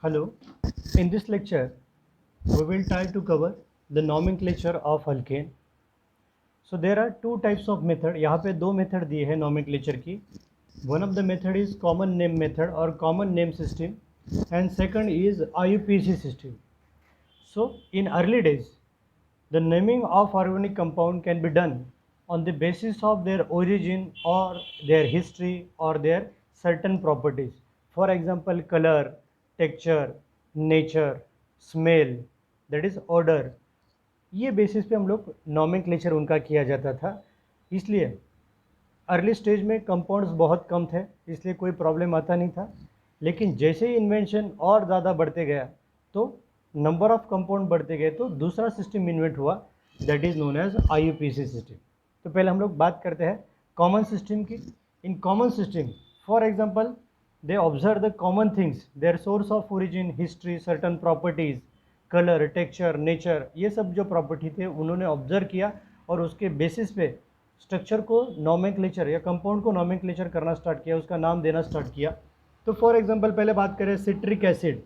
Hello, in this lecture we will try to cover the nomenclature of alkane. So there are two types of method. यहाँ पे दो method दिए हैं nomenclature की. One of the method is common name method or common name system, and second is IUPAC system. So in early days, the naming of organic compound can be done on the basis of their origin or their history or their certain properties. For example, color, texture, nature, smell, that is odor. ये basis पे हम लोग nomenclature उनका किया जाता था. इसलिए early stage में कंपाउंड्स बहुत कम थे, इसलिए कोई प्रॉब्लम आता नहीं था. लेकिन जैसे ही इन्वेंशन और ज़्यादा बढ़ते गया तो नंबर ऑफ कंपाउंड बढ़ते गए, तो दूसरा सिस्टम इन्वेंट हुआ, that is known as IUPAC system. तो पहले हम लोग बात करते हैं कॉमन सिस्टम की. In common system, for example, they observe the common things, their source of origin, history, certain properties, colour, texture, nature, ये सब जो प्रॉपर्टी थे उन्होंने ऑब्जर्व किया और उसके बेसिस पे स्ट्रक्चर को नॉमेनक्लेचर या कंपाउंड को नॉमेनक्लेचर करना स्टार्ट किया, उसका नाम देना स्टार्ट किया. तो फॉर एग्जांपल पहले बात करें citric acid.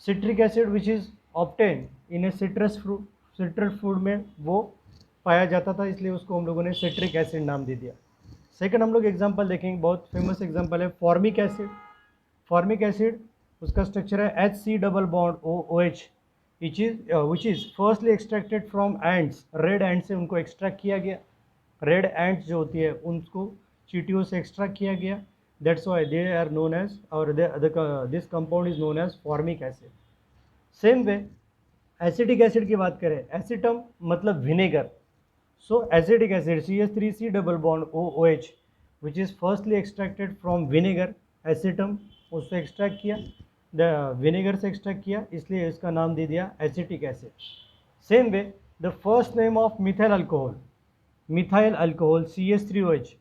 Citric acid which is obtain in A citrus fruit में वो पाया जाता था, इसलिए उसको हम लोगों ने सिट्रिक एसिड नाम दे दिया. सेकंड हम लोग एग्जांपल देखेंगे, बहुत फेमस एग्जांपल है फॉर्मिक एसिड. फॉर्मिक एसिड, उसका स्ट्रक्चर है HC double bond OH, which is firstly extracted from ants. Red एंट से उनको एक्सट्रैक्ट किया गया. रेड एंट्स जो होती है उनको चींटियों से एक्सट्रैक्ट किया गया. That's why they are known as, और this compound is known as formic acid. Same way acetic acid की बात करें, एसिटम मतलब vinegar. So acetic acid CH3C double bond OH, which is firstly extracted from vinegar. Acetum, उससे extract किया, vinegar से extract किया, इसलिए इसका नाम दे दिया acetic acid. Same way the first name of methyl alcohol, methyl alcohol CH3OH,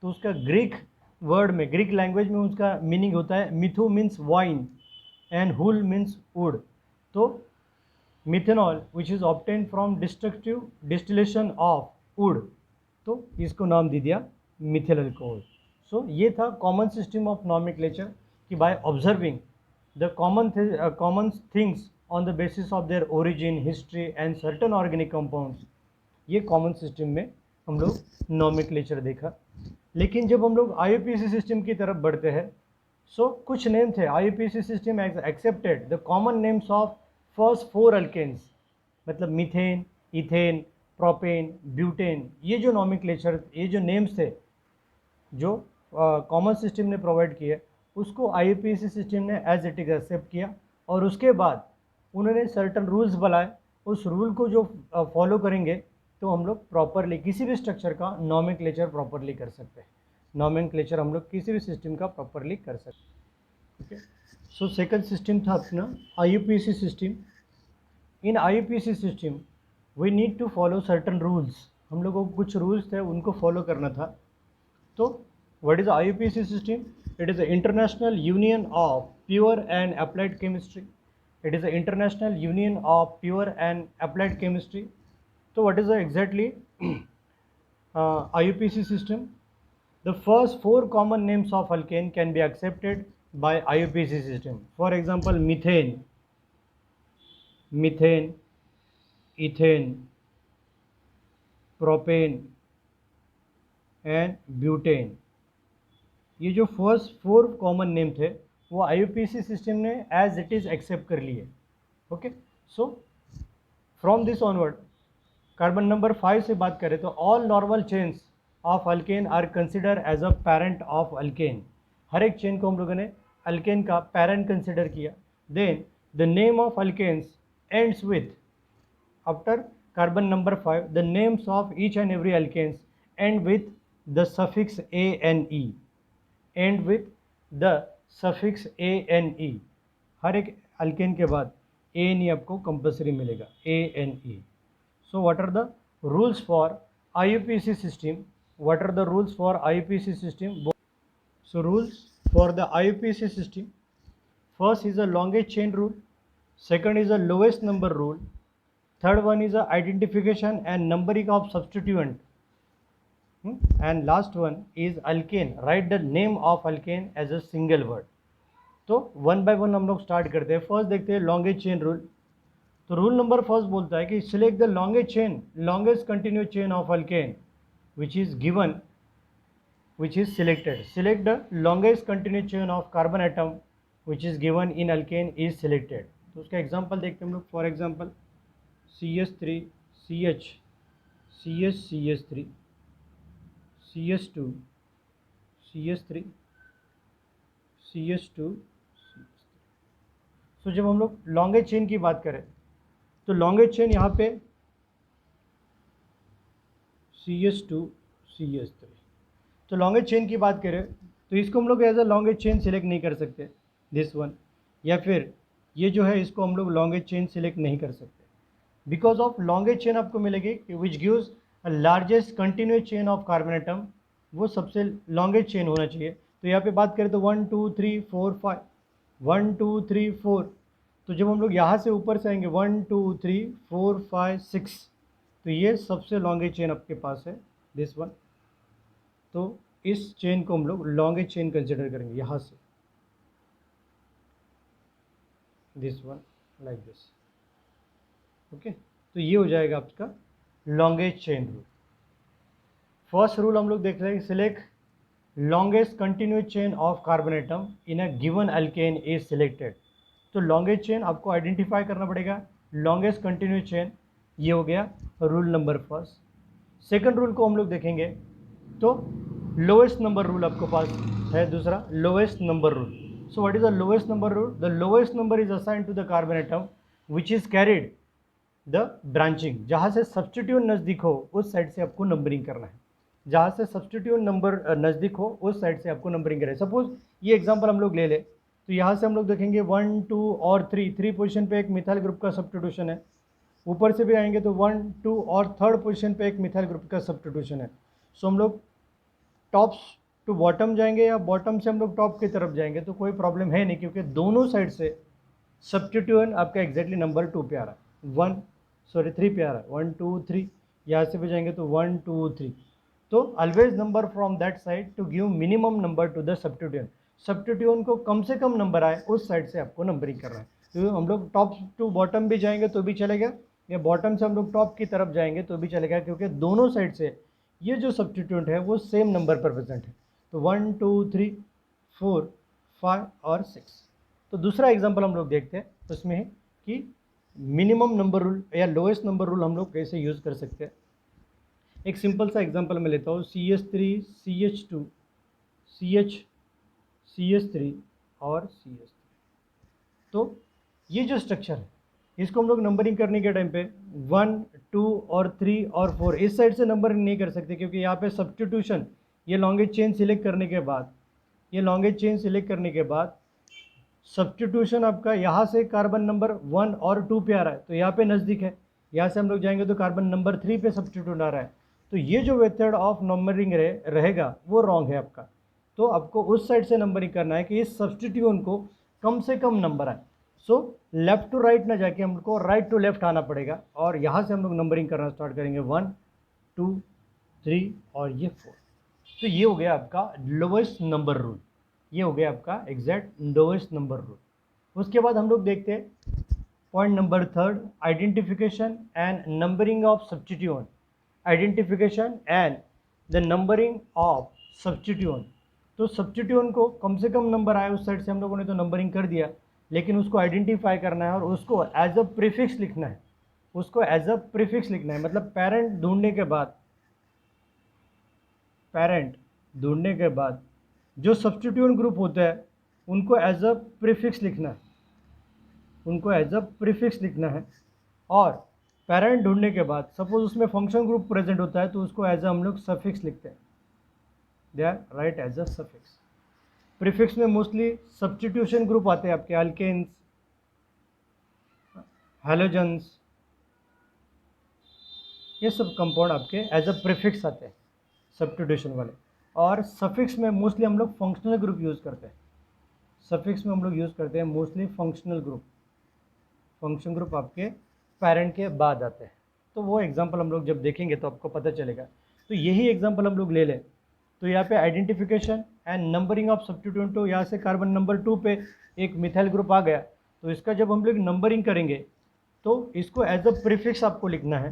तो उसका ग्रीक वर्ड में, ग्रीक लैंग्वेज में उसका मीनिंग होता है मिथु मीन्स वाइन एंड हुल मीन्स वुड. तो methanol which is obtain from destructive distillation of wood, तो इसको नाम दे दिया मिथाइल अल्कोहल. सो ये था कॉमन सिस्टम ऑफ नॉमेनक्लेचर, कि by observing the common things on the basis of their origin, history and certain organic compounds, ये common system में हम लोग नॉमेनक्लेचर देखा. लेकिन जब हम लोग IUPAC सिस्टम की तरफ बढ़ते हैं, सो कुछ नेम थे. IUPAC system accepted the common names of first 4 alkanes, मतलब मीथेन, इथेन, प्रोपेन, ब्यूटेन. ये जो नॉमेनक्लेचर, ये जो नेम्स थे जो कॉमन सिस्टम ने प्रोवाइड किए, उसको IUPAC सिस्टम ने एज इट इज एक्सेप्ट किया. और उसके बाद उन्होंने सर्टन रूल्स बनाए. उस रूल को जो फॉलो करेंगे तो हम लोग प्रॉपरली किसी भी स्ट्रक्चर का नॉमेनक्लेचर प्रॉपरली कर सकते हैं. नॉमेनक्लेचर हम लोग किसी भी सिस्टम का प्रॉपरली कर सकते हैं. ओके, सो सेकंड सिस्टम था अपना IUPAC system. In IUPAC system we need to follow certain rules. हम लोगों को कुछ रूल्स थे, उनको फॉलो करना था. तो what is IUPAC system? It is a international union of pure and applied chemistry. It is a international union of pure and applied chemistry. So what is exactly IUPAC system? The first 4 common names of alkane can be accepted by IUPAC system. For example, methane, ethane, propane and butane. ये जो first 4 common name थे वो IUPAC system ने as it is accept कर लिए. Okay, so from this onward, carbon number 5 से बात करें तो all normal chains of alkane are consider as a parent of alkane. हर एक चेन को हम लोगों ने अल्केन का पेरेंट कंसिडर किया. Then the name of alkanes ends with, after carbon number 5, the names of each and every alkanes end with the suffix ANE, and with the suffix ANE. हर एक alkane के बाद ANE आपको compulsory मिलेगा, ANE. So what are the rules for IUPAC system? What are the rules for IUPAC system? So rules for the IUPAC system, first is a longest chain rule, second is a lowest number rule, third one is a identification and numbering of substituent, and last one is alkane. Write the name of alkane as a single word. तो one by one हम लोग start करते हैं। First देखते हैं longest chain rule. तो rule number first बोलता है कि select the longest continuous chain of alkane which is given, which is selected. Select the longest continuous chain of carbon atom which is given in alkane is selected. तो उसका example देखते हैं हम लोग। For example CH3 CH CH CH3 CH2 CH3 CH2 सो जब हम लोग longest chain की बात करें तो लॉन्गेस्ट चेन यहाँ पे CH2 CH3, तो लॉन्गेस्ट चेन की बात करें तो इसको हम लोग as a longest chain select नहीं कर सकते, दिस वन, या फिर ये जो है इसको हम लोग लॉन्गेस्ट चेन सिलेक्ट नहीं कर सकते बिकॉज ऑफ लॉन्गेस्ट चेन आपको मिलेगी which gives a largest continuous chain of carbon atom, वो सबसे लॉन्गेस्ट चेन होना चाहिए। तो यहाँ पे बात करें तो 1 2 3 4 5 1 2 3 4, तो जब हम लोग यहाँ से ऊपर से आएंगे 1 2 3 4 5 6, तो ये सबसे लॉन्गेस्ट चेन आपके पास है, दिस वन। तो इस चेन को हम लोग लॉन्गेस्ट चेन कंसिडर करेंगे यहाँ से, this one like this, okay. तो ये हो जाएगा आपका longest chain rule. First rule हम लोग देख रहे हैं, select longest continuous chain of carbon atom in a given alkane is selected. तो लॉन्गेस्ट चेन आपको आइडेंटिफाई करना पड़ेगा, लॉन्गेस्ट कंटिन्यूस चेन, ये हो गया rule number first. Second rule को हम लोग देखेंगे तो लोएस्ट नंबर रूल आपके पास है, दूसरा lowest number rule. So what is the lowest number rule? The lowest number is assigned to the carbon atom which is carried the branching, जहाँ से सब्स्टिट्यूट नज़दीक हो उस साइड से आपको नंबरिंग करना है, जहाँ से सब्स्टिट्यूट नंबर नज़दीक हो उस साइड से आपको नंबरिंग करना है। सपोज ये एग्जांपल हम लोग ले ले तो यहाँ से हम लोग देखेंगे 1 2 और 3 पोजीशन पे एक मिथाइल ग्रुप का सब्स्टिट्यूशन है, ऊपर से भी आएंगे तो 1 2 और थर्ड पोजीशन पे एक मिथाइल ग्रुप का सब्स्टिट्यूशन है। सो हम लोग टॉप टू बॉटम जाएंगे या बॉटम से हम लोग टॉप की तरफ जाएंगे तो कोई प्रॉब्लम है नहीं, क्योंकि दोनों साइड से सब्स्टिट्यूएंट आपका एग्जैक्टली नंबर 2 पे आ रहा है, 3 पे आ रहा है, 1 2 3, यहाँ से भी जाएंगे तो 1 2 3। तो always number from that side to give minimum number to the substituent, substituent को कम से कम नंबर आए उस साइड से आपको नंबरिंग करना है। तो हम लोग टॉप टू बॉटम भी जाएंगे तो भी चलेगा, या बॉटम से हम लोग टॉप की तरफ जाएंगे तो भी चलेगा, क्योंकि दोनों साइड से ये जो सब्स्टिट्यूएंट है वो सेम नंबर पर प्रेजेंट है। तो 1 2 3 4 5 और 6। तो दूसरा एग्जाम्पल हम लोग देखते हैं, उसमें है कि मिनिमम नंबर रूल या लोएस्ट नंबर रूल हम लोग कैसे यूज़ कर सकते हैं। एक सिंपल सा एग्जांपल मैं लेता हूँ, CH3 CH2 CH CH3 और CH3। तो ये जो स्ट्रक्चर है इसको हम लोग नंबरिंग करने के टाइम पे 1 2 और 3 और 4 इस साइड से नंबरिंग नहीं कर सकते, क्योंकि यहाँ पे सब्स्टिट्यूशन, ये लॉन्गेस्ट चेन सिलेक्ट करने के बाद, ये लॉन्गेस्ट चेन सिलेक्ट करने के बाद सब्स्टिट्यूशन आपका यहाँ से कार्बन नंबर 1 और 2 पे आ रहा है, तो यहाँ पे नज़दीक है, यहाँ से हम लोग जाएंगे तो कार्बन नंबर 3 पे सब्स्टिट्यूट आ रहा है। तो ये जो मेथड ऑफ नंबरिंग रहेगा वो रॉन्ग है आपका। तो आपको उस साइड से नंबरिंग करना है कि इस सब्स्टिट्यूट को कम से कम नंबर आए। सो लेफ्ट टू राइट ना जाके हमको राइट टू लेफ्ट आना पड़ेगा, और यहाँ से हम लोग नंबरिंग करना स्टार्ट करेंगे 1 2 3 और ये 4। तो ये हो गया आपका लोएस्ट नंबर रूल, ये हो गया आपका एग्जैक्ट लोएस्ट नंबर रूल। उसके बाद हम लोग देखते हैं point number third, identification and numbering of substituent. Identification and the numbering of substituent. तो सब्स्टिट्यूएंट को कम से कम नंबर आए उस साइड से हम लोगों ने तो नंबरिंग कर दिया, लेकिन उसको आइडेंटिफाई करना है और उसको एज अ प्रीफिक्स लिखना है, उसको एज अ प्रीफिक्स लिखना है। मतलब पेरेंट ढूंढने के बाद, पेरेंट ढूंढने के बाद जो सब्स्टिट्यूएंट ग्रुप होता है उनको एज अ प्रीफिक्स लिखना है, उनको एज अ प्रीफिक्स लिखना है। और पेरेंट ढूंढने के बाद सपोज उसमें फंक्शन ग्रुप प्रेजेंट होता है तो उसको एज अ हम लोग सफिक्स लिखते हैं, they are right as a suffix. Prefix में मोस्टली सब्स्टिट्यूशन ग्रुप आते हैं आपके, अल्केन्स, हैलोजन्स, ये सब कंपाउंड आपके एज अ प्रीफिक्स आते हैं सब्स्टिट्यूशन वाले। और सफिक्स में मोस्टली हम लोग फंक्शनल ग्रुप यूज़ करते हैं, सफिक्स में हम लोग यूज़ करते हैं mostly functional group, function group आपके पेरेंट के बाद आते हैं। तो वो एग्जांपल हम लोग जब देखेंगे तो आपको पता चलेगा। तो यही एग्जांपल हम लोग ले लें तो यहाँ पे identification and numbering of substituent, तो यहाँ से कार्बन नंबर 2 पे एक मिथाइल ग्रुप आ गया, तो इसका जब हम लोग नंबरिंग करेंगे तो इसको एज अ प्रीफिक्स आपको लिखना है,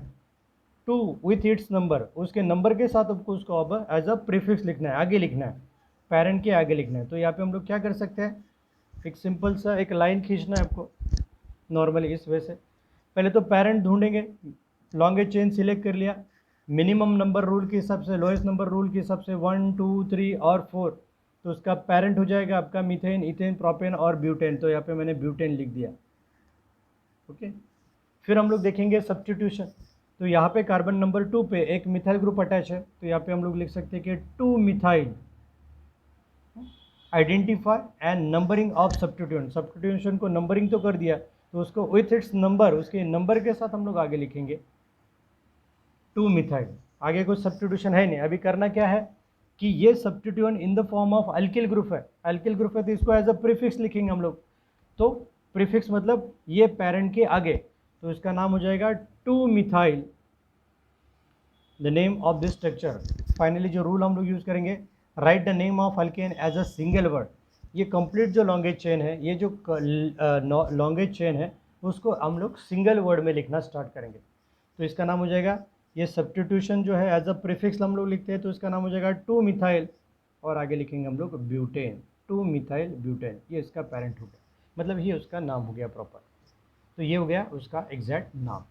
2 विथ इट्स नंबर, उसके नंबर के साथ आपको उसको अब एज अ प्रीफिक्स लिखना है, आगे लिखना है, पेरेंट के आगे लिखना है। तो यहाँ पे हम लोग क्या कर सकते हैं, एक सिंपल सा एक लाइन खींचना है आपको नॉर्मली इस वजह से। पहले तो पेरेंट ढूंढेंगे, लॉन्गेस्ट चेन सिलेक्ट कर लिया, मिनिमम नंबर रूल के हिसाब से, लोएस्ट नंबर रूल के हिसाब से 1 2 3 और 4, तो उसका पेरेंट हो जाएगा आपका मीथेन, इथेन, प्रोपेन और ब्यूटेन, तो यहाँ पे मैंने ब्यूटेन लिख दिया। ओके, फिर हम लोग देखेंगे सब्स्टिट्यूशन, तो यहाँ पे कार्बन नंबर 2 पे एक मिथाइल ग्रुप अटैच है, तो यहाँ पे हम लोग लिख सकते हैं कि 2 methyl, identify and numbering of substituent, substitution को नंबरिंग तो कर दिया, तो उसको विथ इट्स नंबर, उसके नंबर के साथ हम लोग आगे लिखेंगे 2 मिथाइल। आगे कुछ सब्स्टिट्यूशन है नहीं, अभी करना क्या है कि ये substituent in the form of alkyl group है, अल्किल ग्रुप है तो इसको एज अ प्रीफिक्स लिखेंगे हम लोग, तो प्रीफिक्स मतलब ये पेरेंट के आगे, तो इसका नाम हो जाएगा 2 methyl, the name of this structure. Finally जो रूल हम लोग यूज़ करेंगे, right the name of alkane as a single word, ये कंप्लीट जो लॉन्गेज चेन है, ये जो लॉन्गेज चेन है उसको हम लोग सिंगल वर्ड में लिखना स्टार्ट करेंगे, तो इसका नाम हो जाएगा, ये सब्स्टिट्यूशन जो है एज अ प्रीफिक्स हम लोग लिखते हैं, तो इसका नाम हो जाएगा 2 मिथाइल, और आगे लिखेंगे हम लोग ब्यूटेन, 2 मिथाइल ब्यूटेन, ये इसका पेरेंट हो गया, मतलब ये उसका नाम हो गया प्रॉपर, तो ये हो गया उसका एग्जैक्ट नाम।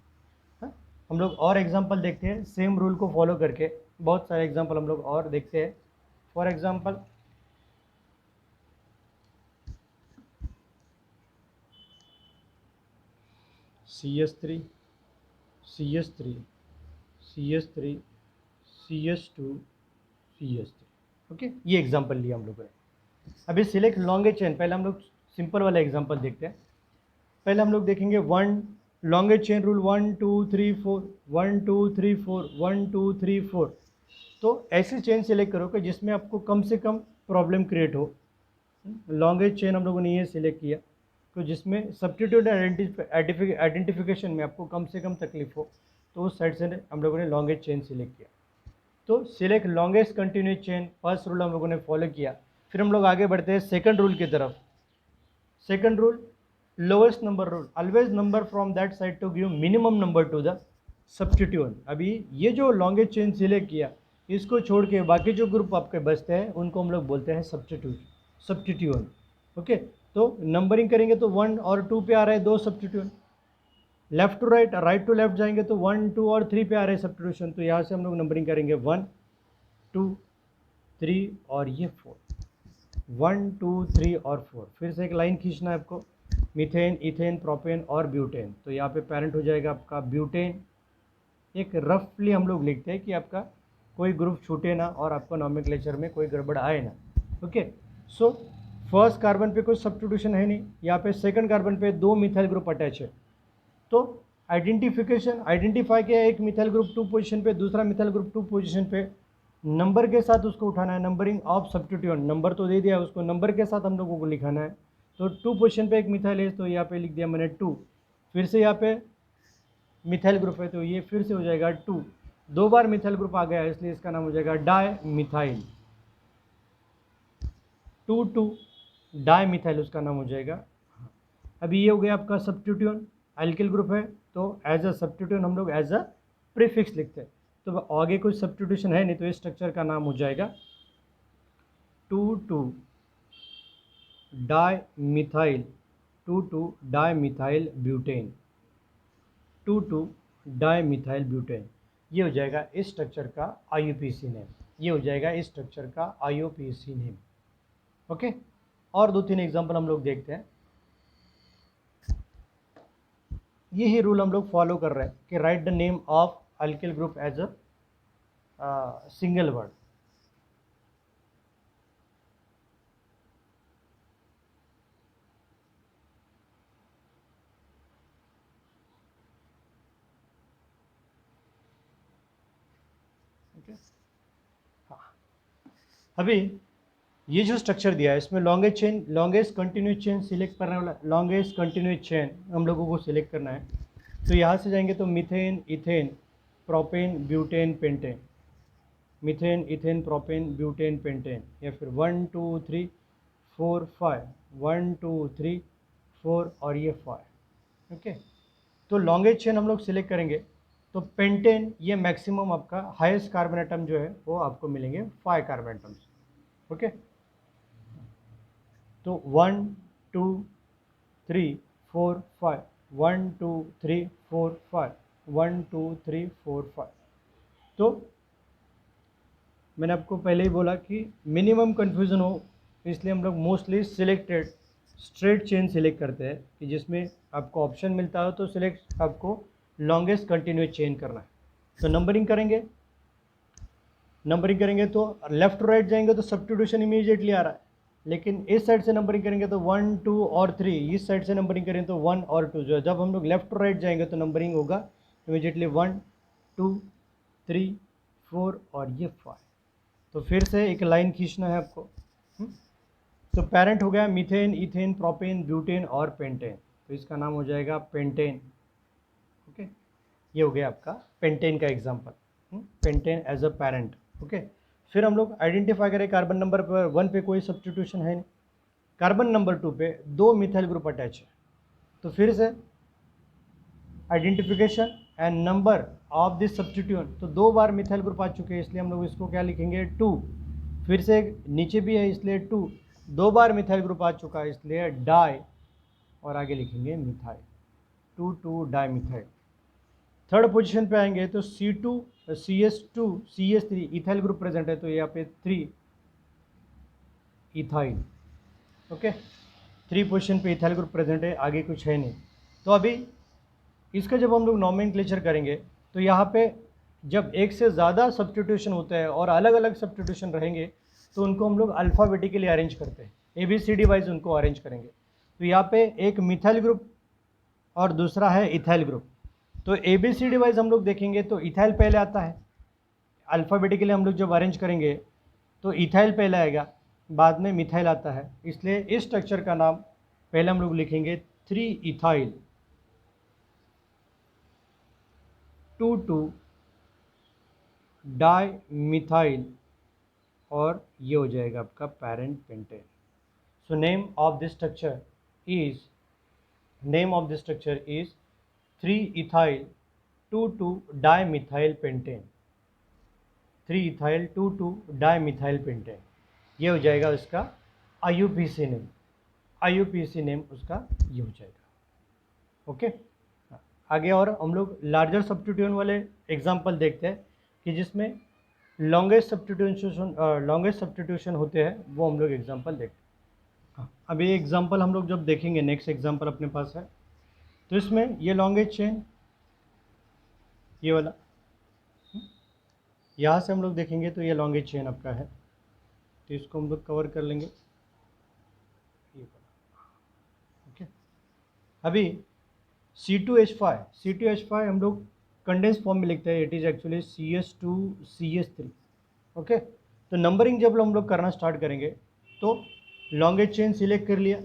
हाँ? हम लोग और एग्जांपल देखते हैं सेम रूल को फॉलो करके, बहुत सारे एग्जांपल हम लोग और देखते हैं। For example CS3 CS3 CS3 CS2 CS3, okay, ये एग्जांपल लिया हम लोगों ने। अभी सिलेक्ट लॉन्गेज चेन, पहले हम लोग सिंपल वाला एग्जांपल देखते हैं। पहले हम लोग देखेंगे 1 लॉन्गेज चेन रूल, 1 2 3 4 1 2 3 4 1 2 3 4, तो ऐसी चेन सिलेक्ट करो कि जिसमें आपको कम से कम प्रॉब्लम क्रिएट हो। लॉन्गेज चेन हम लोगों ने ये सिलेक्ट किया, तो जिसमें सब्स्टिट्यूट आइडेंटिफिकेशन में आपको कम से कम तकलीफ हो, तो उस साइड से हम लोगों ने लॉन्गेज चेन सिलेक्ट किया। तो select longest continuous chain, first rule हम लोगों ने फॉलो किया। फिर हम लोग आगे बढ़ते हैं सेकंड रूल की तरफ। Second rule, lowest number rule, always number from that side to give minimum number to the substituent. अभी ये जो लॉन्गेस्ट चेन सिलेक्ट किया, इसको छोड़ के बाकी जो ग्रुप आपके बचते हैं उनको हम लोग बोलते हैं सब्स्टिट्यूएंट। ओके, तो नंबरिंग करेंगे तो 1 और 2 पे आ रहा है 2 substituent, left to right, right to left जाएंगे तो 1 2 और 3 पे आ रहे हैं सब्स्टिट्यूशन, तो यहाँ से हम लोग नंबरिंग करेंगे 1 2 3 और ये 4, 1 2 3 और 4। फिर से एक लाइन खींचना है आपको, मीथेन, इथेन, प्रोपेन और ब्यूटेन, तो यहाँ पे पेरेंट हो जाएगा आपका ब्यूटेन। एक रफली हम लोग लिखते हैं कि आपका कोई ग्रुप छूटे ना और आपको नॉमेनक्लेचर में कोई गड़बड़ आए ना। ओके, सो फर्स्ट कार्बन पे कोई सब्स्टिट्यूशन है नहीं, यहाँ पे सेकंड कार्बन पे 2 मिथाइल ग्रुप अटैच है, तो आइडेंटिफिकेशन, आइडेंटिफाई किया एक मिथाइल ग्रुप 2 पोजीशन पे, दूसरा मिथाइल ग्रुप 2 पोजीशन पे, नंबर के साथ उसको उठाना है, नंबरिंग ऑफ सब्स्टिट्यूएंट, नंबर तो दे दिया उसको, नंबर के साथ हम लोगों को लिखाना है। तो 2 पोजीशन पे एक मिथाइल है, तो यहाँ पे लिख दिया मैंने 2, फिर से यहाँ पे मिथाइल ग्रुप है तो ये फिर से हो जाएगा 2, 2 बार मिथाइल ग्रुप आ गया इसलिए इसका नाम हो जाएगा डाई मिथाइल, 2 2 डाई मिथाइल उसका नाम हो जाएगा। अभी ये हो गया आपका सब्स्टिट्यूएंट, अल्किल ग्रुप है तो एज अ सब्स्टिट्यूएंट हम लोग एज अ प्रीफिक्स लिखते हैं, तो आगे कोई सब्स्टिट्यूशन है नहीं, तो इस स्ट्रक्चर का नाम हो जाएगा 2 2 dimethyl, 2 2 dimethyl butane, 2 2 dimethyl butane. ये हो जाएगा इस स्ट्रक्चर का IUPAC नेम, ये हो जाएगा इस स्ट्रक्चर का IUPAC नेम। ओके, और 2-3 एग्जांपल हम लोग देखते हैं। यही रूल हम लोग फॉलो कर रहे हैं कि right the name of alkyl group as a single word. हाँ, अभी ये जो स्ट्रक्चर दिया है इसमें longest chain, longest continuous chain select करने वाला, लॉन्गेस्ट कंटिन्यूस चेन हम लोगों को सिलेक्ट करना है, तो यहाँ से जाएंगे तो methane, ethane, propane, butane, pentane, methane, ethane, propane, butane, pentane, या फिर 1 2 3 4 5, 1 2 3 4 और ये 5। ओके, तो लॉन्गेस्ट चेन हम लोग सिलेक्ट करेंगे तो पेंटेन ये मैक्सिमम आपका हाईएस्ट कार्बन एटम जो है वो आपको मिलेंगे 5 कार्बन एटम्स। ओके, तो 1 2 3 4 5, 1 2 3 4 5, 1 2 3 4 5। तो मैंने आपको पहले ही बोला कि मिनिमम कन्फ्यूज़न हो, इसलिए हम लोग mostly selected straight chain select करते हैं कि जिसमें आपको ऑप्शन मिलता हो तो सिलेक्ट आपको लॉन्गेस्ट कंटिन्यूस चेन करना है। तो नंबरिंग करेंगे तो लेफ्ट टू राइट जाएंगे तो सब्स्टिट्यूशन इमीडिएटली आ रहा है, लेकिन इस साइड से नंबरिंग करेंगे तो 1 2 और 3, इस साइड से नंबरिंग करेंगे तो 1 और 2। जो जब हम लोग लेफ्ट टू राइट जाएंगे तो नंबरिंग होगा इमीडिएटली 1 2 3 4 और ये 5। तो फिर से एक लाइन खींचना है आपको। तो पेरेंट हो गया मीथेन, इथेन, प्रोपेन, ब्यूटेन और पेंटेन, तो इसका नाम हो जाएगा पेंटेन। ओके, ये हो गया आपका पेंटेन का example, pentane as a parent. Okay, फिर हम लोग आइडेंटिफाई करें कार्बन नंबर पर 1 पे कोई सब्स्टिट्यूशन है नहीं, कार्बन नंबर 2 पे 2 मिथाइल ग्रुप अटैच है, तो फिर से identification and number of this substituent, तो 2 बार मिथाइल ग्रुप आ चुके हैं इसलिए हम लोग इसको क्या लिखेंगे 2। फिर से नीचे भी है इसलिए 2, 2 बार मिथाइल ग्रुप आ चुका है इसलिए डाई, और आगे लिखेंगे methyl, 2 2 di methyl. Third position पे आएंगे तो C2 CS2 CS3 ethyl group present है, तो यहाँ पे 3 इथाइल। ओके, 3 पोजीशन पे इथाइल ग्रुप प्रेजेंट है, आगे कुछ है नहीं। तो अभी इसका जब हम लोग नॉमेनक्लेचर करेंगे तो यहाँ पे जब एक से ज़्यादा सब्स्टिट्यूशन होता है और अलग अलग सब्स्टिट्यूशन रहेंगे तो उनको हम लोग अल्फ़ाबेटिकली अरेंज करते हैं, ABCD वाइज उनको अरेंज करेंगे। तो यहाँ पे एक मिथाइल ग्रुप और दूसरा है इथाइल ग्रुप, तो ABCD वाइज हम लोग देखेंगे तो इथाइल पहले आता है, अल्फ़ाबेटिकली हम लोग जब अरेंज करेंगे तो इथाइल पहले आएगा, बाद में मिथाइल आता है, इसलिए इस स्ट्रक्चर का नाम पहले हम लोग लिखेंगे 3 इथाइल 2 2 डाई मिथाइल, और ये हो जाएगा आपका parent pentane. So name of this structure is 3 ethyl 2 2 di methyl pentane, 3 ethyl 2 2 di methyl pentane. ये हो जाएगा उसका IUPAC नेम उसका ये हो जाएगा। ओके, आगे और हम लोग लार्जर सब्स्टिट्यूशन वाले एग्जांपल देखते हैं कि जिसमें लॉन्गेस्ट सब्स्टिट्यूशन होते हैं, वो हम लोग एग्जांपल देखते हैं। अभी एग्जांपल हम लोग जब देखेंगे, नेक्स्ट एग्जांपल अपने पास है, तो इसमें ये लॉन्गेस्ट चेन ये वाला, यहाँ से हम लोग देखेंगे तो ये लॉन्गेस्ट चेन आपका है, तो इसको हम लोग कवर कर लेंगे ये वाला। ओके, अभी C2H5 हम लोग कंडेंस फॉर्म में लिखते हैं, it is actually CS2 CS3। Okay, तो नंबरिंग जब हम लोग करना स्टार्ट करेंगे तो लॉन्गेस्ट चेन सिलेक्ट कर लिया,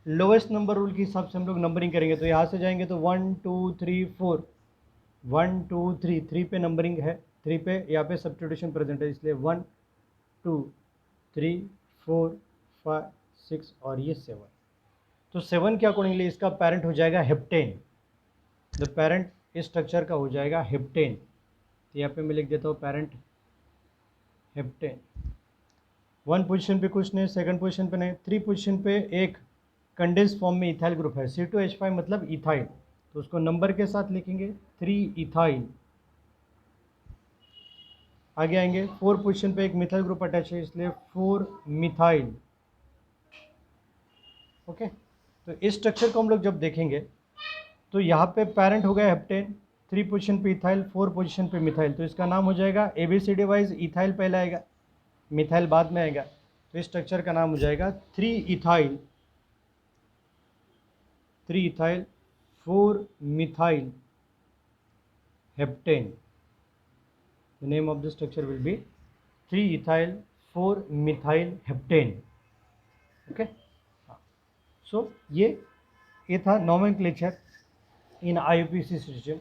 लोवेस्ट नंबर रूल के हिसाब से हम लोग नंबरिंग करेंगे, तो यहाँ से जाएंगे तो 1 2 3 4, 1 2 3, 3 पे नंबरिंग है, 3 पे यहाँ पे सब्स्टिट्यूशन प्रेजेंट है इसलिए 1 2 3 4 5 6 और ये 7। तो 7 के अकॉर्डिंगली इसका पेरेंट हो जाएगा हेप्टेन, द पेरेंट इस स्ट्रक्चर का हो जाएगा हेप्टेन। तो यहाँ पे मैं लिख देता हूँ पेरेंट हेप्टेन। 1 पोजीशन पे कुछ नहीं, 2nd पोजीशन पे नहीं, 3 पोजीशन पे एक कंडेंस फॉर्म में इथाइल ग्रुप है, C2H5 मतलब इथाइल, तो उसको नंबर के साथ लिखेंगे 3 इथाइल। आगे आएंगे 4 पोजीशन पे एक मिथाइल ग्रुप अटैच है इसलिए 4 मिथाइल। ओके, तो इस स्ट्रक्चर को हम लोग जब देखेंगे तो यहाँ पे पेरेंट हो गया हेप्टेन, 3 पोजीशन पे इथाइल, 4 पोजीशन पे मिथाइल, तो इसका नाम हो जाएगा ABCD वाइज इथाइल पहले आएगा, मिथाइल बाद में आएगा, तो इस स्ट्रक्चर का नाम हो जाएगा 3 ethyl 4 methyl heptane. The name of the structure will be 3 ethyl 4 methyl heptane. Okay, so ये था नॉमेनक्लेचर इन IUPAC सिस्टम।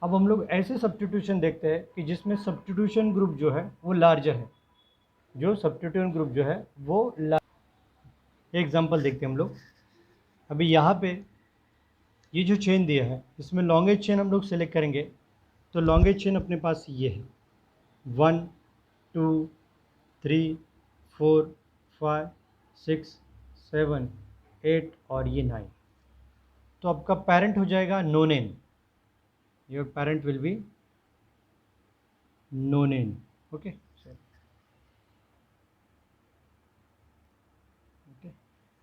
अब हम लोग ऐसे सब्स्टिट्यूशन देखते हैं कि जिसमें सब्स्टिट्यूशन ग्रुप जो है वो लार्जर है, जो सब्स्टिट्यूशन ग्रुप जो है वो एग्जांपल देखते हैं हम लोग। अभी यहाँ पे ये जो चेन दिया है इसमें लॉन्गेस्ट चेन हम लोग सेलेक्ट करेंगे, तो लॉन्गेस्ट चेन अपने पास ये है 1 2 3 4 5 6 7 8 और ये 9। तो आपका पेरेंट हो जाएगा nonane, your parent will be nonane. Okay,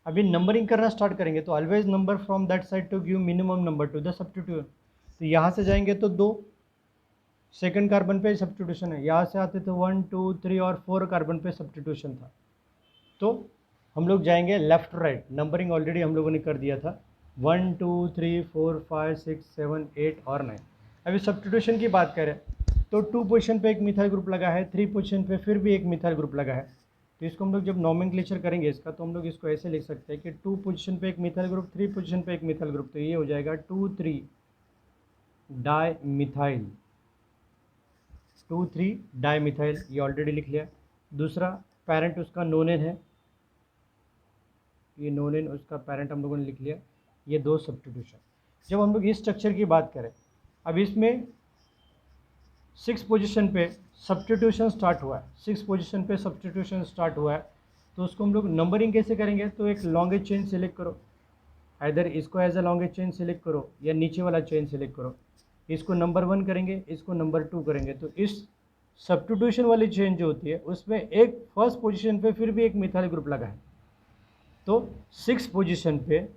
अभी नंबरिंग करना स्टार्ट करेंगे तो always number from that side to give minimum number to the substitution. तो यहाँ से जाएंगे तो 2 सेकंड कार्बन पे सब्स्टिट्यूशन है, यहाँ से आते तो 1 2 3 और 4 कार्बन पे सब्स्टिट्यूशन था। तो हम लोग जाएंगे लेफ्ट राइट, नंबरिंग ऑलरेडी हम लोगों ने कर दिया था 1 2 3 4 5 6 7 8 और 9। अभी सब्स्टिट्यूशन की बात करें तो 2 पोजीशन पे एक मिथाइल ग्रुप लगा है, 3 पोजीशन पे फिर भी एक मिथाइल ग्रुप लगा है। तो इसको हम लोग जब नोमेनक्लेचर करेंगे इसका, तो हम लोग इसको ऐसे लिख सकते हैं कि 2 पोजीशन पे एक मिथाइल ग्रुप, 3 पोजीशन पे एक मिथाइल ग्रुप, तो ये हो जाएगा 2 3 डाई मिथाइल, 2 3 डाई मिथाइल, ये ऑलरेडी लिख लिया। दूसरा पेरेंट उसका नोनेन है, ये नोनेन उसका पेरेंट हम लोगों ने लिख लिया। ये 2 सब्स्टिट्यूशन। जब हम लोग इस स्ट्रक्चर की बात करें, अब इसमें 6 पोजीशन पे सब्स्टिट्यूशन स्टार्ट हुआ है, 6 पोजीशन पे सब्स्टिट्यूशन स्टार्ट हुआ है, तो उसको हम लोग नंबरिंग कैसे करेंगे? तो एक लॉन्गेस्ट चेन सेलेक्ट करो, इधर इसको as a longest chain select करो या नीचे वाला चेन सेलेक्ट करो। इसको नंबर 1 करेंगे, इसको नंबर 2 करेंगे। तो इस सब्स्टिट्यूशन वाली चेन जो होती है उसमें एक फर्स्ट पोजीशन पे फिर भी एक मिथाइल ग्रुप लगा है, तो 6 पोजीशन पे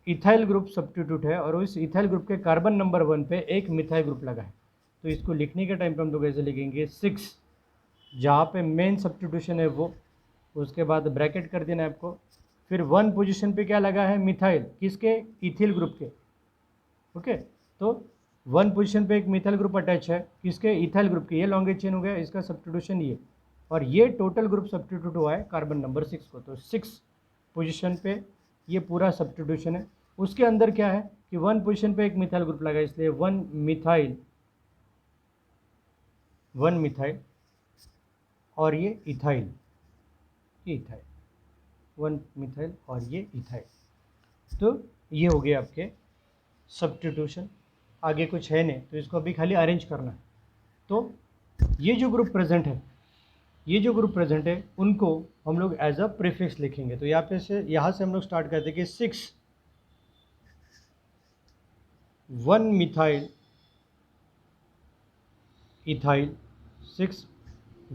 इथाइल ग्रुप सब्स्टिट्यूट है और उस इथाइल ग्रुप के कार्बन नंबर 1 पे एक मिथाइल ग्रुप लगा है। तो इसको लिखने के टाइम पे हम लोग ऐसे लिखेंगे 6, जहाँ पे मेन सब्स्टिट्यूशन है वो, उसके बाद ब्रैकेट कर देना है आपको। फिर 1 पोजीशन पे क्या लगा है? मिथाइल, किसके? इथिल ग्रुप के। ओके, तो 1 पोजीशन पे एक मिथाइल ग्रुप अटैच है, किसके? इथाइल ग्रुप के। ये लॉन्गेस्ट चेन हो गया, इसका सब्स्टिट्यूशन ये, और ये टोटल ग्रुप सब्स्टिट्यूट हुआ है कार्बन नंबर 6 को। तो 6 पोजीशन पे ये पूरा सब्स्टिट्यूशन है। उसके अंदर क्या है कि 1 पोजीशन पे एक मिथाइल ग्रुप लगा है, इसलिए 1 मिथाइल और ये इथाइल, ये इथाइल, 1 मिथाइल और ये इथाइल। तो ये हो गया आपके सब्स्टिट्यूशन। आगे कुछ है नहीं, तो इसको अभी खाली अरेंज करना है। तो ये जो ग्रुप प्रेजेंट है, ये जो ग्रुप प्रेजेंट है उनको हम लोग एज अ प्रीफिक्स लिखेंगे। तो यहाँ से हम लोग स्टार्ट करते हैं कि 6 1 मिथाइल इथाइल, 6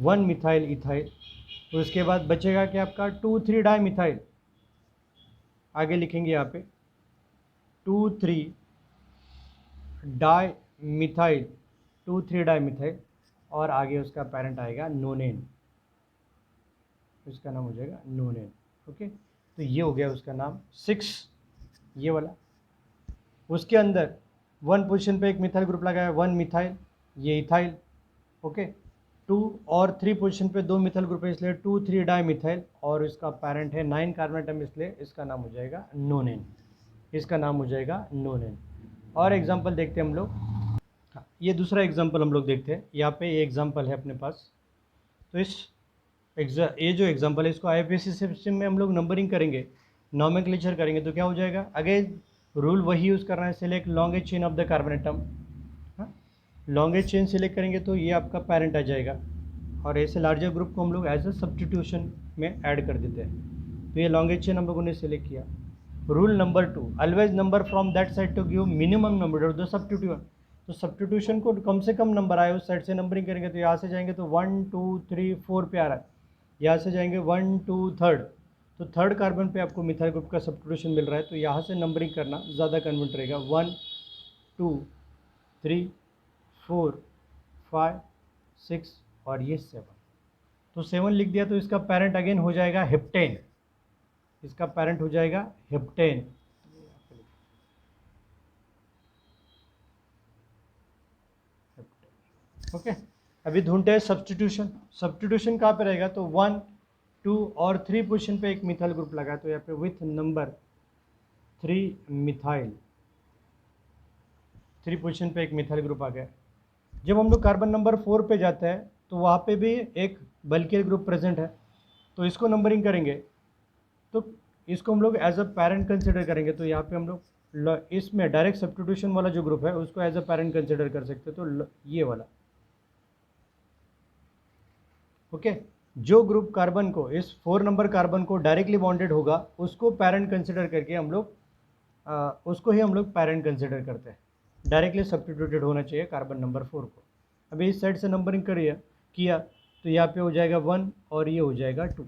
1 मिथाइल इथाइल। तो उसके बाद बचेगा कि आपका 2 3 डाई मिथाइल, आगे लिखेंगे यहाँ पे 2 3 डाई मिथाइल, 2 3 डाई मिथाइल, और आगे उसका पेरेंट आएगा नोनेन, उसका नाम हो जाएगा नोनेन। ओके, तो ये हो गया उसका नाम 6, ये वाला। उसके अंदर 1 पोजीशन पे एक मिथाइल ग्रुप लगा है, 1 मिथाइल, ये इथाइल। ओके, 2 और 3 पोजीशन पे 2 मिथाइल ग्रुप है, इसलिए 2 3 डाई मिथाइल, और इसका पेरेंट है 9 कार्बन एटम, इसलिए इसका नाम हो जाएगा नोनेन, इसका नाम हो जाएगा नोनेन। और एग्जांपल देखते हैं हम लोग। हाँ, ये दूसरा एग्जांपल हम लोग देखते हैं। यहाँ पे ये एग्जांपल है अपने पास। तो ये जो एग्जांपल है इसको आईपीसी सिस्टम में हम लोग नंबरिंग करेंगे, नॉमेनक्लेचर करेंगे, तो क्या हो जाएगा? अगेन रूल वही यूज़ करना है, select longest chain of the carbon atom. हाँ, लॉन्गेस्ट चेन सिलेक्ट करेंगे तो ये आपका पेरेंट आ जाएगा, और ऐसे लार्जर ग्रुप को हम लोग एज अ सब्स्टिट्यूशन में ऐड कर देते हैं। तो ये लॉन्गेस्ट चेन हम लोगों ने सिलेक्ट किया। Rule number 2, always number from that side to give minimum number of the substitution. तो सब्स्टिट्यूशन को कम से कम नंबर आए उस साइड से नंबरिंग करेंगे। तो यहाँ से जाएंगे तो 1 2 3 4 पे आ रहा है, यहाँ से जाएंगे 1 2 3, तो थर्ड कार्बन पे आपको मिथाइल ग्रुप का सब्स्टिट्यूशन मिल रहा है, तो यहाँ से नंबरिंग करना ज़्यादा कन्वीनियंट रहेगा। 1 2 3 4 5 6 और ये 7। तो 7 लिख दिया, तो इसका पेरेंट अगेन हो जाएगा हेप्टेन, इसका पेरेंट हो जाएगा हेप्टेन। ओके, अभी ढूंढते हैं सब्स्टिट्यूशन। सब्स्टिट्यूशन कहाँ पे रहेगा? तो 1 2 और 3 पोजीशन पे एक मिथाइल ग्रुप लगा है, तो यहाँ पे विथ नंबर 3 मिथाइल, 3 पोजीशन पे एक मिथाइल ग्रुप आ गया। जब हम लोग कार्बन नंबर 4 पे जाते हैं तो वहाँ पे भी एक बल्कियल ग्रुप प्रेजेंट है, तो इसको नंबरिंग करेंगे तो इसको हम लोग एज अ पैरेंट कंसिडर करेंगे। तो यहाँ पे हम लोग इसमें डायरेक्ट सब्स्टिट्यूशन वाला जो ग्रुप है उसको एज अ पैरेंट कंसिडर कर सकते हैं, तो ये वाला। ओके, जो ग्रुप कार्बन को, इस 4 नंबर कार्बन को डायरेक्टली बॉन्डेड होगा उसको पैरेंट कंसिडर करके हम लोग उसको ही हम लोग पैरेंट कंसिडर करते हैं। डायरेक्टली सब्स्टिट्यूटेड होना चाहिए कार्बन नंबर 4 को। अभी इस साइड से नंबरिंग किया तो यहाँ पे हो जाएगा 1 और ये हो जाएगा 2।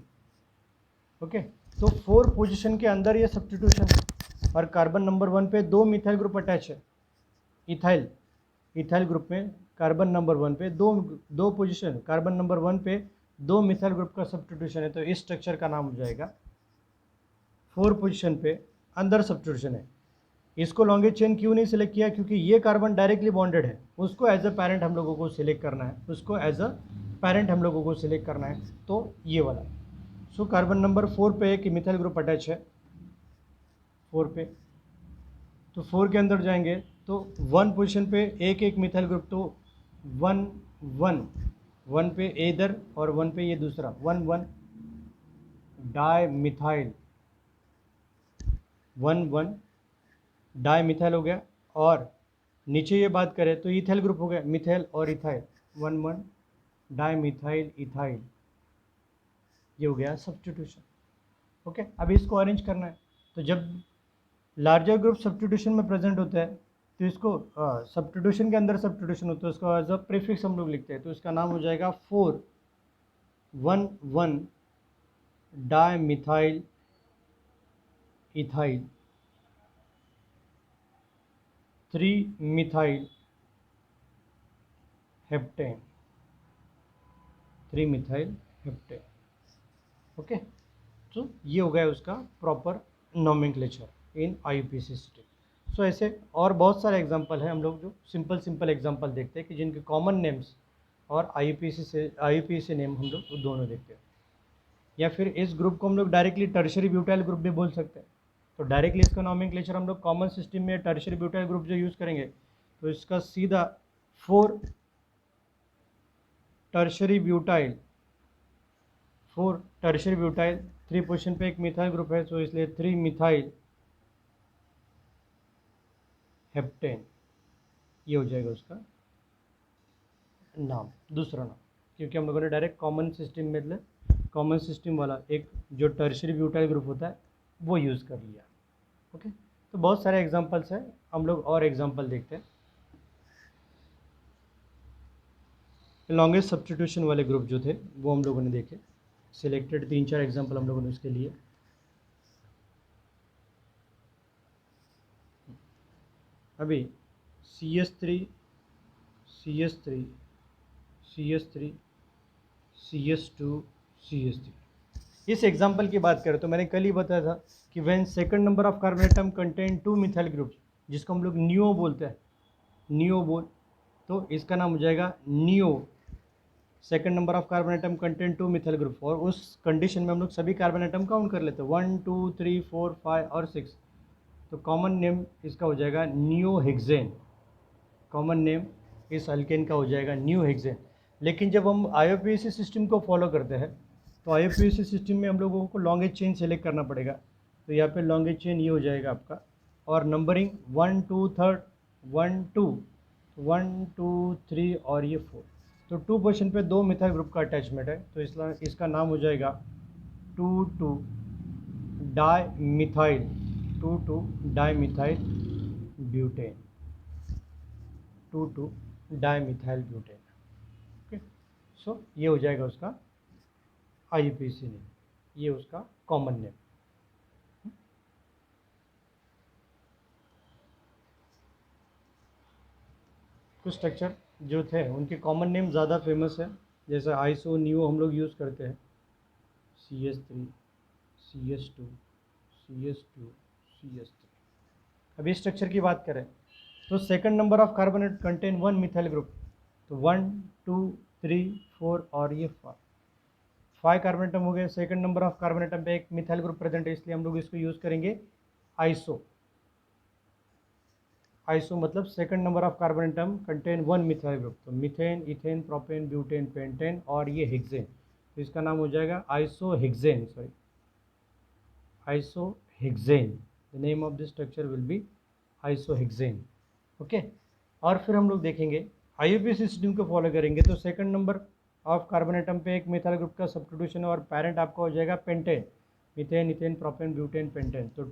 ओके, तो 4 पोजीशन के अंदर ये सब्स्टिट्यूशन, और कार्बन नंबर 1 पे 2 मिथाइल ग्रुप अटैच है। इथाइल ग्रुप में कार्बन नंबर 1 पे दो पोजीशन, कार्बन नंबर 1 पे 2 मिथाइल ग्रुप का सब्स्टिट्यूशन है, तो इस स्ट्रक्चर का नाम हो जाएगा 4 पोजीशन पे अंदर सब्स्टिट्यूशन है। इसको लॉन्गेस्ट चेन क्यों नहीं सिलेक्ट किया, क्योंकि ये कार्बन डायरेक्टली बॉन्डेड है, उसको एज अ पैरेंट हम लोगों को सिलेक्ट करना है, तो ये वाला। सो कार्बन नंबर 4 पे एक मिथाइल ग्रुप अटैच है 4 पे, तो 4 के अंदर जाएंगे तो 1 पोजीशन पे एक मिथाइल ग्रुप, तो 1 1 1 पे इधर और 1 पे ये दूसरा, 1 1 डाई मिथाइल, 1 1 डाई मिथाइल हो गया। और नीचे ये बात करें तो इथाइल ग्रुप हो गया, मिथाइल और इथाइल, 1 1 डाई मिथाइल इथाइल, ये हो गया सब्स्टिट्यूशन। ओके, अब इसको अरेंज करना है, तो जब लार्जर ग्रुप सब्स्टिट्यूशन में प्रेजेंट होता है तो इसको सब्स्टिट्यूशन के अंदर सब्स्टिट्यूशन होता है, उसको एज अ प्रीफिक्स हम लोग लिखते हैं, तो इसका नाम हो जाएगा 4 1 1 di methyl ethyl 3 methyl heptane, 3 methyl heptane. Okay, तो ये हो गया उसका प्रॉपर नोमेनक्लेचर इन आईयूपीएसी सिस्टम। सो ऐसे और बहुत सारे एग्जांपल हैं, हम लोग जो सिंपल एग्जांपल देखते हैं कि जिनके कॉमन नेम्स और आईयूपीएसी नेम हम लोग दोनों देखते हैं। या फिर इस ग्रुप को हम लोग डायरेक्टली टर्शियरी ब्यूटाइल ग्रुप भी बोल सकते हैं। तो डायरेक्टली इसका नोमेनक्लेचर हम लोग कॉमन सिस्टम में टर्शियरी ब्यूटाइल ग्रुप जो यूज़ करेंगे, तो इसका सीधा 4 टर्शियरी ब्यूटाइल 3 पोजीशन पे एक मिथाइल ग्रुप है, तो इसलिए 3 मिथाइल हेप्टेन, ये हो जाएगा उसका नाम, दूसरा नाम, क्योंकि हम लोगों ने डायरेक्ट कॉमन सिस्टम वाला एक जो टर्शियरी ब्यूटाइल ग्रुप होता है वो यूज़ कर लिया। ओके, तो बहुत सारे एग्जांपल्स हैं, हम लोग और एग्जांपल देखते हैं। लॉन्गेस्ट सब्स्टिट्यूशन वाले ग्रुप जो थे वो हम लोगों ने देखे, सिलेक्टेड 3-4 एग्जांपल हम लोगों ने उसके लिए। अभी CS3 CS3 CS3 CS2 CS3, इस एग्जांपल की बात करें तो मैंने कल ही बताया था कि when second number of carbon atom contain 2 methyl groups, जिसको हम लोग नियो बोलते हैं, नियो बोल, तो इसका नाम हो जाएगा neo. Second number of carbon atom contain 2 methyl group, और उस कंडीशन में हम लोग सभी कार्बन एटम काउंट कर लेते हैं 1 2 3 4 5 और 6, तो कॉमन नेम इसका हो जाएगा नियो हेक्सेन। कॉमन नेम इस अल्केन का हो जाएगा न्यू हेक्सेन। लेकिन जब हम आईयूपीएसी सिस्टम को फॉलो करते हैं तो आईयूपीएसी सिस्टम में हम लोगों को लॉन्गेस्ट चेन सेलेक्ट करना पड़ेगा, तो यहाँ पे लॉन्गेस्ट चेन ये हो जाएगा आपका, और नंबरिंग 1 2 3 1 2 1 2 3 और ये 4, तो 2 पोजीशन पे 2 मिथाइल ग्रुप का अटैचमेंट है, तो इसका नाम हो जाएगा 2 2 dimethyl 2 2 dimethyl butane, 2 2 dimethyl butane. Okay, so ये हो जाएगा उसका आईयूपीएसी नेम, ये उसका कॉमन नेम। कुछ स्ट्रक्चर जो थे उनके कॉमन नेम ज़्यादा फेमस है, जैसे आइसो नियो हम लोग यूज़ करते हैं, CS3 CS2 CS2 CS3। अभी स्ट्रक्चर की बात करें तो second number of carbon contain 1 methyl group, तो 1 2 3 4 और ये 5 कार्बन एटम हो गए। Second number of carbon atom पे एक मिथाइल ग्रुप प्रेजेंट है, इसलिए हम लोग इसको यूज़ करेंगे आइसो। आइसो मतलब second number of carbon atom contain one methyl group, तो methane, ethane, propane, butane, pentane और ये हेक्सेन, तो इसका नाम हो जाएगा isohexane, sorry isohexane. The name of this structure will be isohexane. Okay, और फिर हम लोग देखेंगे आईयूपीएसी सिस्टम को फॉलो करेंगे तो second number of carbon atom पे एक मिथाइल ग्रुप का सब्स्टिट्यूशन और पैरेंट आपका हो जाएगा pentane, methane, ethane, propane, butane, pentane, तो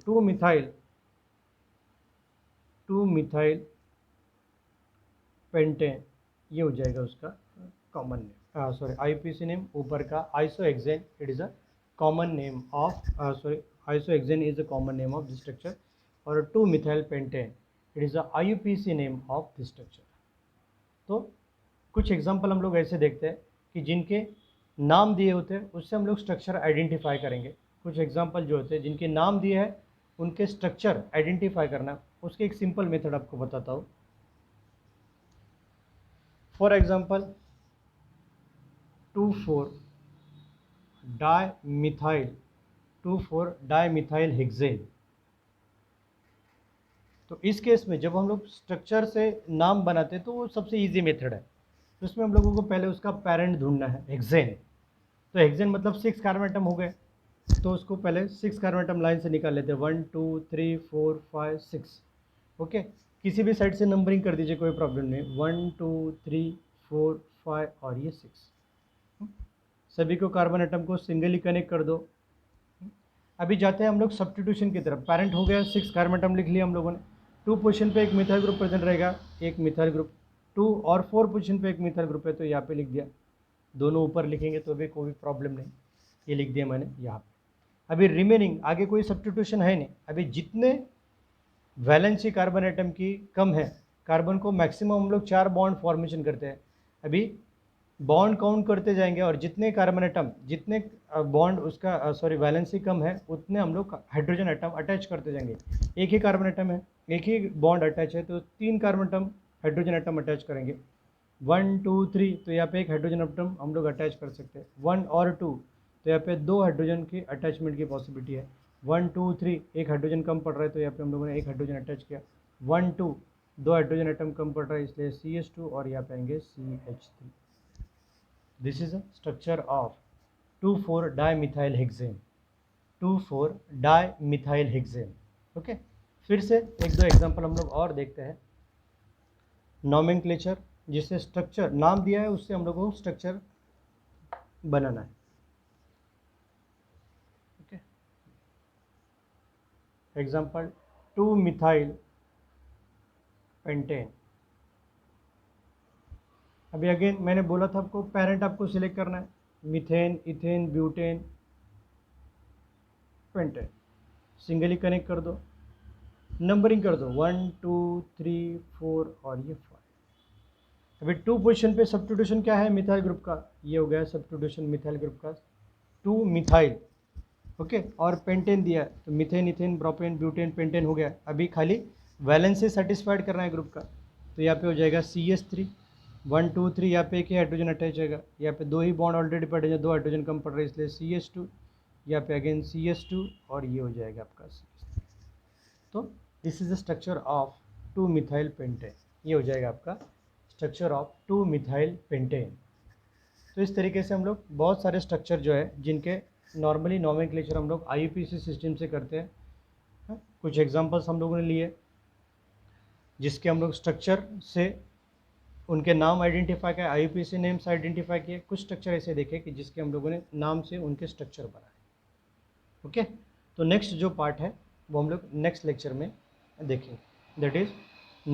टू मिथाइल पेंटेन ये हो जाएगा उसका common name, sorry IUPAC name ऊपर का isohexane, it is a common name of sorry isohexane is a common name of this structure, और two methyl pentane it is a IUPAC name of this structure. तो कुछ example हम लोग ऐसे देखते हैं कि जिनके नाम दिए होते हैं उससे हम लोग स्ट्रक्चर आइडेंटिफाई करेंगे। कुछ एग्जांपल जो होते हैं जिनके नाम दिए हैं उनके स्ट्रक्चर आइडेंटिफाई करना, उसके एक सिंपल मेथड आपको बताता हूँ। फॉर एग्जांपल 2,4-डाइमिथाइल हेक्सेन, तो इस केस में जब हम लोग स्ट्रक्चर से नाम बनाते हैं तो वो सबसे इजी मेथड है, तो इसमें हम लोगों को पहले उसका पेरेंट ढूंढना है हेक्सेन, तो हेक्सेन मतलब 6 कार्बन एटम हो गए, तो उसको पहले 6 कार्बन एटम लाइन से निकाल लेते हैं, 1 2 3 4 5 6। ओके, किसी भी साइड से नंबरिंग कर दीजिए, कोई प्रॉब्लम नहीं, 1 2 3 4 5 और ये 6, सभी को कार्बन एटम को सिंगली कनेक्ट कर दो। अभी जाते हैं हम लोग सब्स्टिट्यूशन की तरफ। पेरेंट हो गया, 6 कार्बन एटम लिख लिया हम लोगों ने, 2 पोजीशन पे एक मिथाइल ग्रुप प्रेजेंट रहेगा, एक मिथाइल ग्रुप, 2 और 4 पोजीशन पे एक मिथाइल ग्रुप है, तो यहाँ पे लिख दिया, दोनों ऊपर लिखेंगे तो भी कोई प्रॉब्लम नहीं, ये लिख दिया मैंने यहाँ पे। अभी रिमेनिंग आगे कोई सब्स्टिट्यूशन है नहीं, अभी जितने वैलेंसी कार्बन एटम की कम है, कार्बन को मैक्सिमम हम लोग 4 बॉन्ड फॉर्मेशन करते हैं, अभी बॉन्ड काउंट करते जाएंगे और जितने कार्बन एटम, जितने बॉन्ड उसका सॉरी वैलेंसी कम है उतने हम लोग हाइड्रोजन एटम अटैच करते जाएंगे। एक ही कार्बन एटम है, एक ही बॉन्ड अटैच है, तो 3 carbon atom hydrogen atom attach करेंगे, 1 2 3, तो यहाँ पे एक हाइड्रोजन एटम हम लोग अटैच कर सकते हैं, 1 और 2, तो यहाँ पे 2 हाइड्रोजन की अटैचमेंट की पॉसिबिलिटी है, 1 2 3 एक हाइड्रोजन कम पड़ रहा है तो यहाँ पे हम लोगों ने एक हाइड्रोजन अटैच किया, 1 2 2 हाइड्रोजन एटम कम पड़ रहा है इसलिए CH2 और यहाँ पे आएंगे CH3। This is a structure of two four dimethyl hexane, two four dimethyl hexane. Okay, फिर से एक दो एग्जांपल हम लोग और देखते हैं। नॉमेनक्लेचर, जिससे स्ट्रक्चर नाम दिया है उससे हम लोग को स्ट्रक्चर बनाना है। Okay, example two methyl pentane. अभी अगेन मैंने बोला था आपको पेरेंट आपको सिलेक्ट करना है, methane, ethane, butane, pentane, singly connect कर दो, नंबरिंग कर दो 1 2 3 4 और ये 5। अभी 2 पोजीशन पे सब्स्टिट्यूशन क्या है मिथाइल ग्रुप का, ये हो गया सब्स्टिट्यूशन मिथाइल ग्रुप का 2 मिथाइल। ओके, और पेंटेन दिया है तो methane, ethane, propane, butane, pentane हो गया। अभी खाली वैलेंसी सेटिस्फाइड करना है ग्रुप का, तो यहाँ पे हो जाएगा CH3, 1 2 3, यहाँ पे एक ही हाइड्रोजन अटैच होगा, यहाँ पे 2 ही बॉन्ड ऑलरेडी पड़े हैं, 2 हाइड्रोजन कम पड़ रहे हैं इसलिए CH2, यहाँ पे अगेन CH2 और ये हो जाएगा आपका CH3। तो this is the structure of 2 methyl pentane, ये हो जाएगा आपका स्ट्रक्चर ऑफ 2 मिथाइल पेंटेन। तो इस तरीके से हम लोग बहुत सारे स्ट्रक्चर जो है जिनके नॉर्मली नॉमेनक्लेचर हम लोग आईयूपीएसी सिस्टम से करते हैं। कुछ एग्जांपल्स हम लोगों ने लिए जिसके हम लोग स्ट्रक्चर से उनके नाम आइडेंटिफाई किए, आईयूपीएसी नेम्स आइडेंटिफाई किए। कुछ स्ट्रक्चर ऐसे देखे कि जिसके हम लोगों ने नाम से उनके स्ट्रक्चर बनाए। ओके, तो नेक्स्ट जो पार्ट है वो हम लोग नेक्स्ट लेक्चर में देखेंगे, दैट इज़